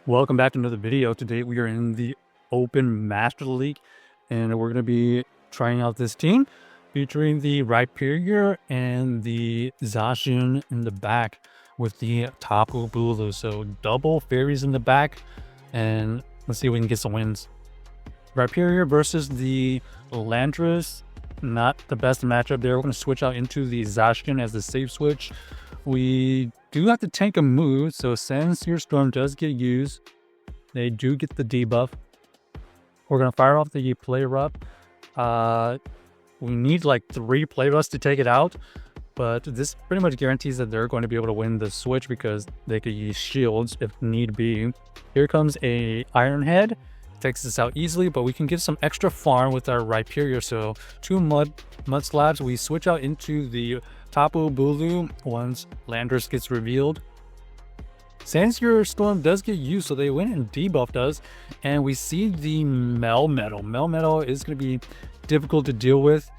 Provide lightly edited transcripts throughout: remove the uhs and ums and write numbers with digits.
Welcome back to another video. Today we are in the Open Master League and we're going to be trying out this team featuring the Rhyperior and the Zacian in the back with the Tapu Bulu. So double fairies in the back, and let's see if we can get some wins. Rhyperior versus the Landorus. Not the best matchup there. We're going to switch out into the Zacian as the safe switch. We do have to tank a move, so since your storm does get used, they do get the debuff. We're going to fire off the play rough. We need like 3 play roughs to take it out, but this pretty much guarantees that they're going to be able to win the switch because they could use shields if need be. Here comes a Iron Head. Takes this out easily, but we can get some extra farm with our Rhyperior. So 2 mud slabs. We switch out into the Tapu Bulu once Landorus gets revealed. Since your storm does get used, so they went and debuffed us, and we see the Melmetal. Melmetal is going to be difficult to deal with.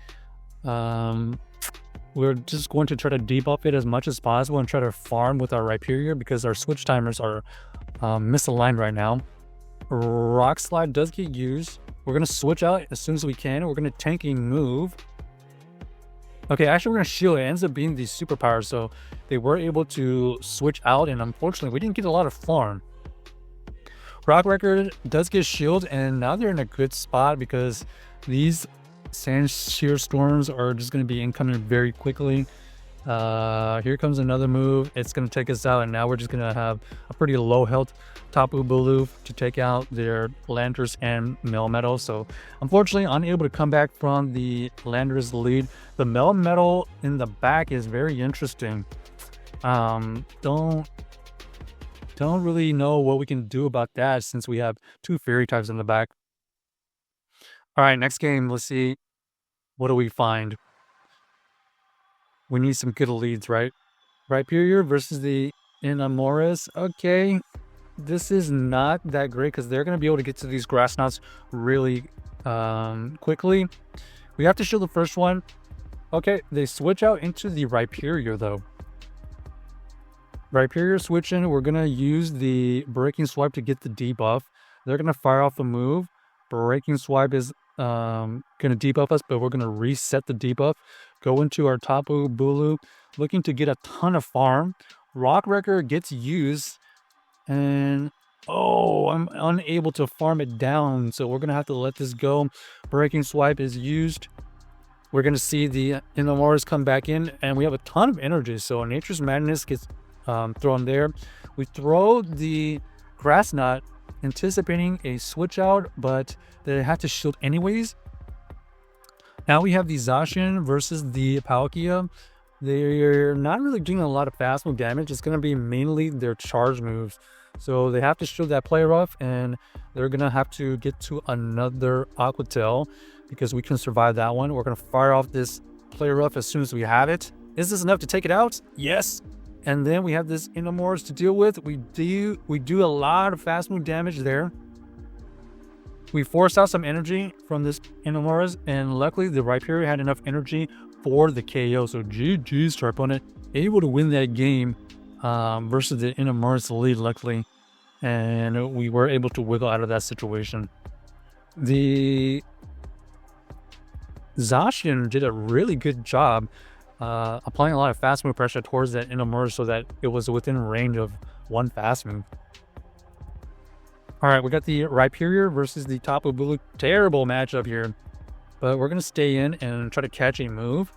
We're just going to try to debuff it as much as possible and try to farm with our Rhyperior because our switch timers are misaligned right now. Rock Slide does get used. We're going to switch out as soon as we can. We're going to tanking move. Okay, actually we're going to shield. It ends up being the superpower, so they were able to switch out, and unfortunately we didn't get a lot of farm. Rock Record does get shield, and now they're in a good spot because these Sand Shear Storms are just going to be incoming very quickly. Here comes another move. It's going to take us out, and now we're just going to have a pretty low health Tapu Bulu to take out their Landorus and Melmetal. So unfortunately unable to come back from the Landorus lead. The Melmetal in the back is very interesting. Don't really know what we can do about that since we have 2 fairy types in the back. All right, next game. Let's see, what do we find? We need some good leads, right? Rhyperior versus the Inamoris. Okay, this is not that great because they're going to be able to get to these grass knots really quickly. We have to show the first one. Okay, they switch out into the Rhyperior though. Rhyperior switching. We're going to use the Breaking Swipe to get the debuff. They're going to fire off a move. Breaking Swipe is going to debuff us, but we're going to reset the debuff. Go into our Tapu Bulu, looking to get a ton of farm. Rock Record gets used, and oh, I'm unable to farm it down, so we're going to have to let this go. Breaking Swipe is used. We're going to see the Inamoris come back in, and we have a ton of energy, so Nature's Madness gets thrown there. We throw the Grass Knot, anticipating a switch out, but they had to shield anyways. Now we have the Zacian versus the Palkia. They're not really doing a lot of fast move damage. It's going to be mainly their charge moves. So they have to shield that play rough, and they're going to have to get to another Aqua Tail because we can survive that one. We're going to fire off this play rough as soon as we have it. Is this enough to take it out? Yes. And then we have this Inamoris to deal with. We do a lot of fast move damage there. We forced out some energy from this Inamoris, and luckily the Rhyperior had enough energy for the KO. So GG's to our opponent, able to win that game versus the Inamoris lead, luckily. And we were able to wiggle out of that situation. The Zacian did a really good job applying a lot of fast move pressure towards that Inamoris so that it was within range of 1 fast move. All right, we got the Rhyperior versus the Tapu Bulu. Terrible matchup here, but we're going to stay in and try to catch a move.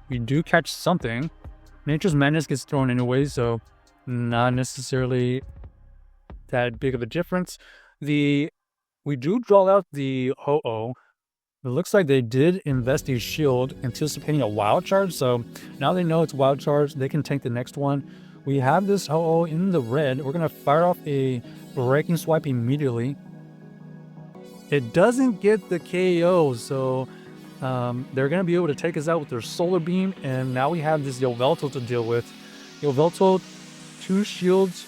We do catch something. Nature's Madness gets thrown anyway, so not necessarily that big of a difference. We do draw out the Ho-Oh. It looks like they did invest a shield, anticipating a wild charge, so now they know it's wild charge. They can tank the next one. We have this Ho-Oh in the red. We're going to fire off a Breaking Swipe immediately. It doesn't get the KO, so they're going to be able to take us out with their Solar Beam, and now we have this Yveltal to deal with. Yveltal, 2 shields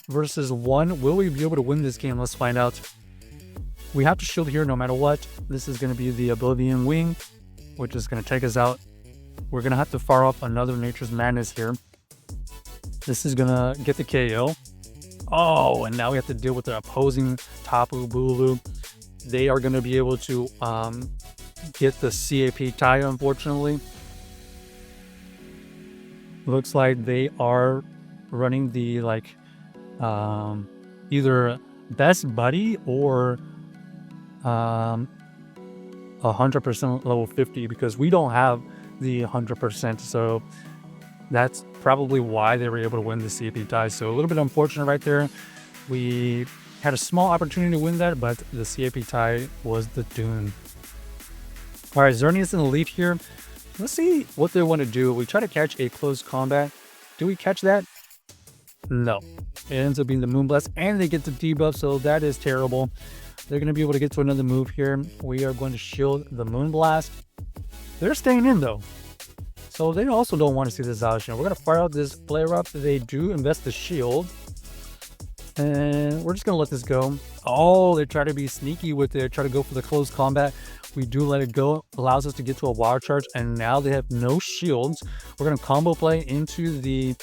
versus 1. Will we be able to win this game? Let's find out. We have to shield here no matter what. This is going to be the Oblivion Wing, which is going to take us out. We're going to have to fire off another Nature's Madness here. This is going to get the KO. Oh, and now we have to deal with the opposing Tapu Bulu. They are going to be able to get the CAP tie, unfortunately. Looks like they are running the either best buddy or 100% level 50, because we don't have the 100%. So that's probably why they were able to win the CAP tie. So a little bit unfortunate right there. We had a small opportunity to win that, but the CAP tie was the doom. All right, Xerneas in the lead here. Let's see what they want to do. We try to catch a close combat. Do we catch that? No. It ends up being the Moonblast, and they get the debuff, so that is terrible. They're going to be able to get to another move here. We are going to shield the Moonblast. They're staying in, though. So they also don't want to see the Zacian. We're going to fire out this flare up. They do invest the shield. And we're just going to let this go. Oh, they try to be sneaky with it. Try to go for the close combat. We do let it go. Allows us to get to a wild charge. And now they have no shields. We're going to combo play into the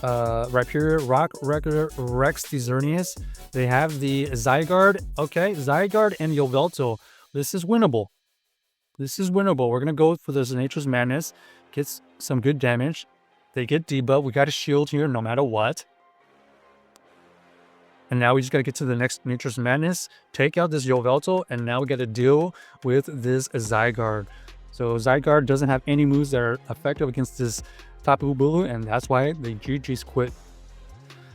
Rhyperior, Rock, Rex, the Xerneas. They have the Zygarde. Okay, Zygarde and Yveltal. This is winnable. This is winnable. We're going to go for this Nature's Madness. Gets some good damage. They get debuff. We got a shield here no matter what. And now we just got to get to the next Nature's Madness. Take out this Yveltal. And now we got to deal with this Zygarde. So Zygarde doesn't have any moves that are effective against this Tapu Bulu, and that's why the GG's quit.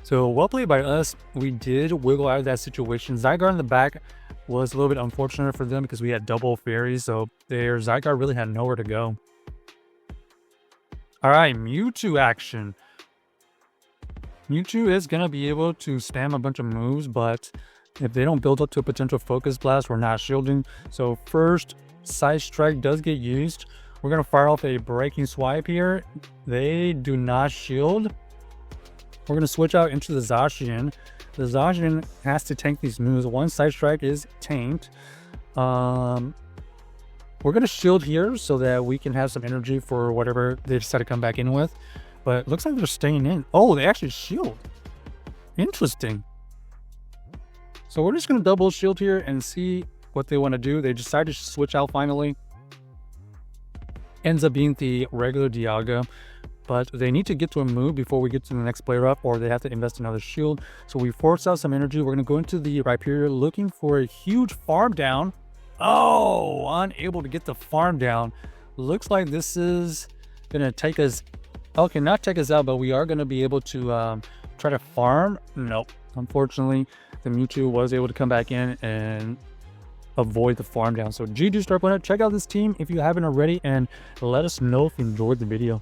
So well played by us. We did wiggle out of that situation. Zygarde in the back was a little bit unfortunate for them because we had double fairies, so their Zygarde really had nowhere to go. All right, Mewtwo action. Mewtwo is going to be able to spam a bunch of moves, but if they don't build up to a potential Focus Blast, we're not shielding. So first, Side Strike does get used. We're going to fire off a Breaking Swipe here. They do not shield. We're going to switch out into the Zacian. The Zacian has to tank these moves. One Side Strike is tanked. We're going to shield here so that we can have some energy for whatever they decide to come back in with. But it looks like they're staying in. Oh, they actually shield. Interesting. So we're just going to double shield here and see what they want to do. They decide to switch out finally. Ends up being the regular Dialga, but they need to get to a move before we get to the next player up, or they have to invest another shield. So we force out some energy. We're going to go into the Rhyperior looking for a huge farm down. Oh, unable to get the farm down. Looks like this is going to take us, okay, not take us out, but we are going to be able to try to farm. Nope. Unfortunately, the Mewtwo was able to come back in and avoid the farm down. So GG Star Planet, check out this team if you haven't already, and let us know if you enjoyed the video.